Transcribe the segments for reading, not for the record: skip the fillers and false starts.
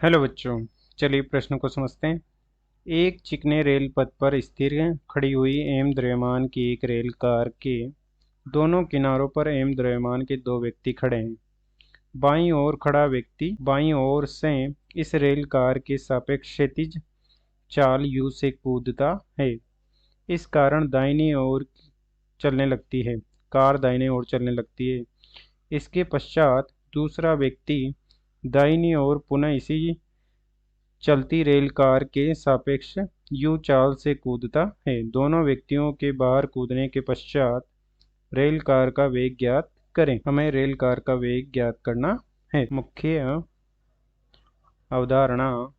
Hello बच्चों, चलिए प्रश्न को समझते हैं। एक चिकने रेल पथ पर स्थिर खड़ी हुई एम द्रव्यमान की एक रेल कार के दोनों किनारों पर एम द्रव्यमान के दो व्यक्ति खड़े हैं। बाईं ओर खड़ा व्यक्ति बाईं ओर से इस रेल कार के सापेक्ष क्षैतिज चाल u से कूदता है। इस कारण दाहिनी ओर चलने लगती है। कार दाहिनी ओर चलने लगती है। इसके पश्चात दूसरा व्यक्ति दाहिनी ओर पुनः इसी चलती रेल कार के सापेक्ष यू चाल से कूदता है। दोनों व्यक्तियों के बाहर कूदने के पश्चात रेल कार का वेग ज्ञात करें। हमें रेल कार का वेग ज्ञात करना है। मुख्य अवधारणा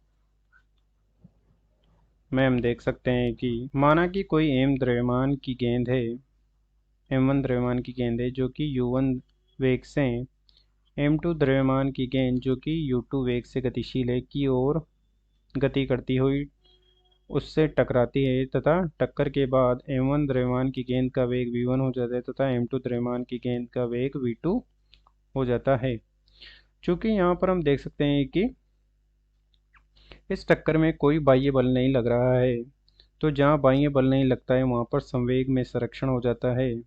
में हम देख सकते हैं कि माना कि कोई एम द्रव्यमान की गेंद है, m1 द्रव्यमान की गेंद है जो कि u1 वेग से m2 द्रव्यमान की गेंद जो कि u2 वेग से गतिशील है की ओर गति करती हुई उससे टकराती है तथा टक्कर के बाद m1 द्रव्यमान की गेंद का वेग v1 हो जाता है तथा m2 द्रव्यमान की गेंद का वेग v2 हो जाता है। चूंकि यहाँ पर हम देख सकते हैं कि इस टक्कर में कोई बाह्य बल नहीं लग रहा है, तो जहाँ बाह्य बल नहीं लगता है वहाँ पर संवेग में संरक्षण हो जाता है।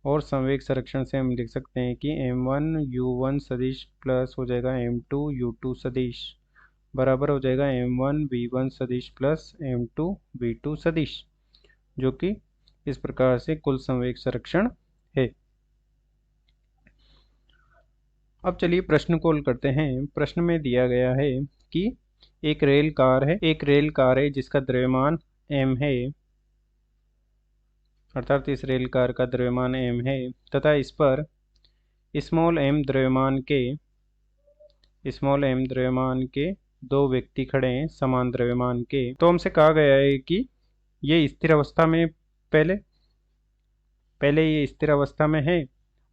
और संवेग संरक्षण से हम लिख सकते हैं कि m1 u1 सदिश प्लस हो जाएगा m2 u2 सदिश बराबर हो जाएगा m1 v1 सदिश प्लस m2 v2 सदिश, जो कि इस प्रकार से कुल संवेग संरक्षण है। अब चलिए प्रश्न को हल करते हैं। प्रश्न में दिया गया है कि एक रेल कार है जिसका द्रव्यमान m है, अर्थात इस रेल कार का द्रव्यमान m है तथा इस पर स्मॉल m द्रव्यमान के दो व्यक्ति खड़े हैं समान द्रव्यमान के। तो हमसे कहा गया है कि ये स्थिर अवस्था में पहले ये स्थिर अवस्था में है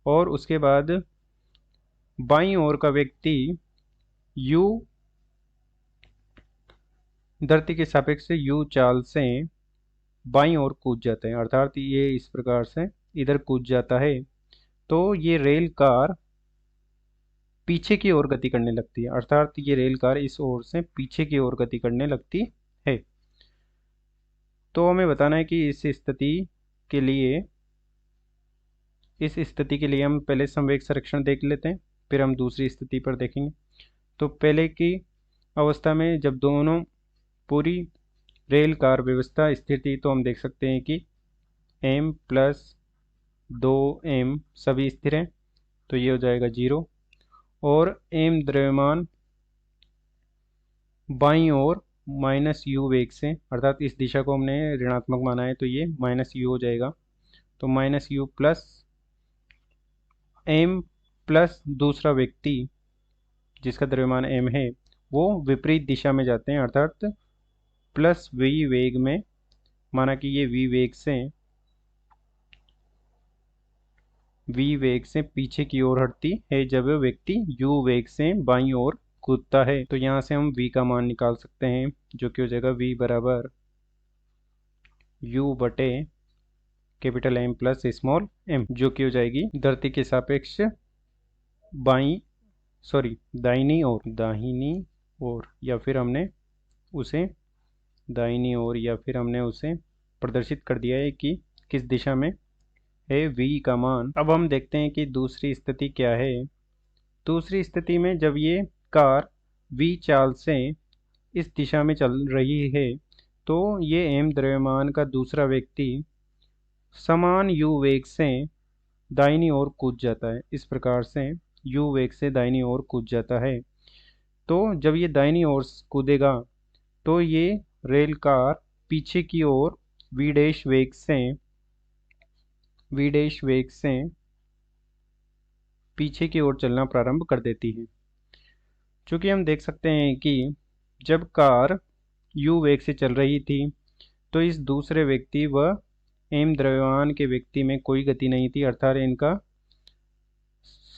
और उसके बाद बाईं ओर का व्यक्ति u धरती के सापेक्ष u चाल से बाईं ओर कूद जाते हैं, अर्थात ये इस प्रकार से इधर कूद जाता है। तो ये रेल कार पीछे की ओर गति करने लगती है, अर्थात ये रेल कार इस ओर से पीछे की ओर गति करने लगती है। तो हमें बताना है कि इस स्थिति के लिए हम पहले संवेग संरक्षण देख लेते हैं, फिर हम दूसरी स्थिति पर देखेंगे। तो पहले की अवस्था में जब दोनों पूरी रेल कार व्यवस्था स्थिर थी तो हम देख सकते हैं कि m प्लस 2m सभी स्थिर हैं, तो ये हो जाएगा 0। और m द्रव्यमान बाईं ओर माइनस u वेग से, अर्थात इस दिशा को हमने ऋणात्मक माना है तो ये माइनस u हो जाएगा। तो minus u plus m plus दूसरा व्यक्ति जिसका द्रव्यमान m है वो विपरीत दिशा में जाते हैं, अर्थात प्लस v वेग में। माना कि ये v वेग से पीछे की ओर हटती है जब वह व्यक्ति u वेग से बाईं ओर कूदता है। तो यहाँ से हम v का मान निकाल सकते हैं जो कि हो जाएगा v बराबर u बटे capital M plus small m, जो कि हो जाएगी धरती के सापेक्ष दाहिनी ओर या फिर हमने उसे प्रदर्शित कर दिया है कि किस दिशा में है v का मान। अब हम देखते हैं कि दूसरी स्थिति क्या है। दूसरी स्थिति में जब ये कार v चाल से इस दिशा में चल रही है तो ये m द्रव्यमान का दूसरा व्यक्ति समान u वेग से दाहिनी ओर कूद जाता है। इस प्रकार से u वेग से दाहिनी ओर कूद जाता है। तो जब ये दाहिनी ओर कूदेगा तो ये रेल कार पीछे की ओर v डैश वेग से पीछे की ओर चलना प्रारंभ कर देती है। चूँकि हम देख सकते हैं कि जब कार u वेग से चल रही थी तो इस दूसरे व्यक्ति व m द्रव्यमान के व्यक्ति में कोई गति नहीं थी, अर्थात इनका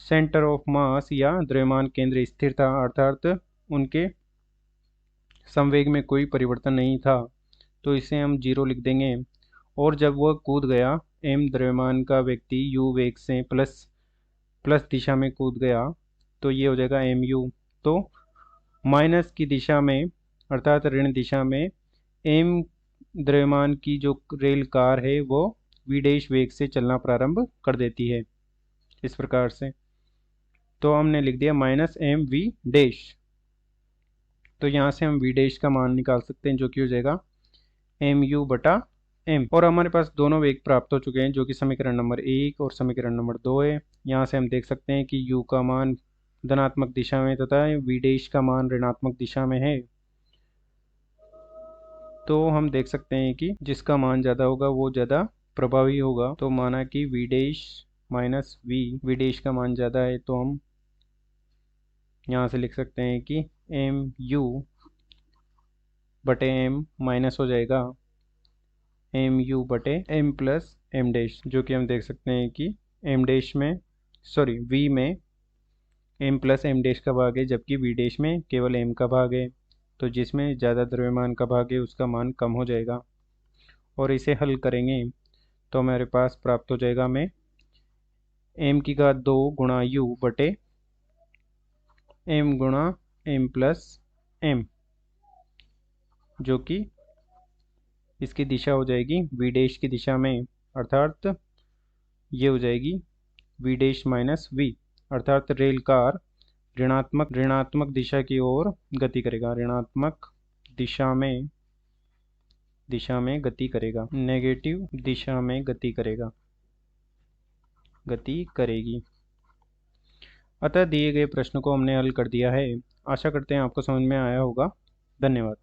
सेंटर ऑफ मास या द्रव्यमान केंद्र स्थिर था, अर्थात उनके संवेग में कोई परिवर्तन नहीं था। तो इसे हम 0 लिख देंगे। और जब वह कूद गया m द्रव्यमान का व्यक्ति u वेग से प्लस दिशा में कूद गया तो ये हो जाएगा mu। तो माइनस की दिशा में अर्थात ऋण दिशा में एम द्रव्यमान की जो रेल कार है वो v डैश वेग से चलना प्रारंभ कर देती है। इस प्रकार से तो हमने लिख दिया माइनस एम वी डैश। तो यहाँ से हम v डैश का मान निकाल सकते हैं जो कि हो जाएगा एम यू बटा एम। और हमारे पास दोनों वेग प्राप्त हो चुके हैं जो कि समीकरण नंबर 1 और समीकरण नंबर 2 है। यहाँ से हम देख सकते हैं कि u का मान धनात्मक दिशा में तथा v डैश का मान ऋणात्मक दिशा में है। तो हम देख सकते हैं कि जिसका मान ज़्यादा होगा वो ज़्यादा प्रभावी होगा। तो माना कि v dash minus v dash का मान ज़्यादा है तो हम यहाँ से लिख सकते हैं कि एम यू बटे एम माइनस हो जाएगा एम यू बटे एम प्लस एम डैश, जो कि हम देख सकते हैं कि एम डैश में v में एम प्लस एम डैश का भाग है जबकि v डैश में केवल m का भाग है। तो जिसमें ज़्यादा द्रव्यमान का भाग है उसका मान कम हो जाएगा। और इसे हल करेंगे तो हमारे पास प्राप्त हो जाएगा हमें m की घात 2 गुणा u बटे m गुणा m प्लस m, जो कि इसकी दिशा हो जाएगी v डैश की दिशा में, अर्थात ये हो जाएगी v डैश माइनस v, अर्थात रेल कार ऋणात्मक दिशा की ओर गति करेगा, ऋणात्मक दिशा में गति करेगा, नेगेटिव दिशा में गति करेगी। अतः दिए गए प्रश्न को हमने हल कर दिया है। आशा करते हैं आपको समझ में आया होगा। धन्यवाद।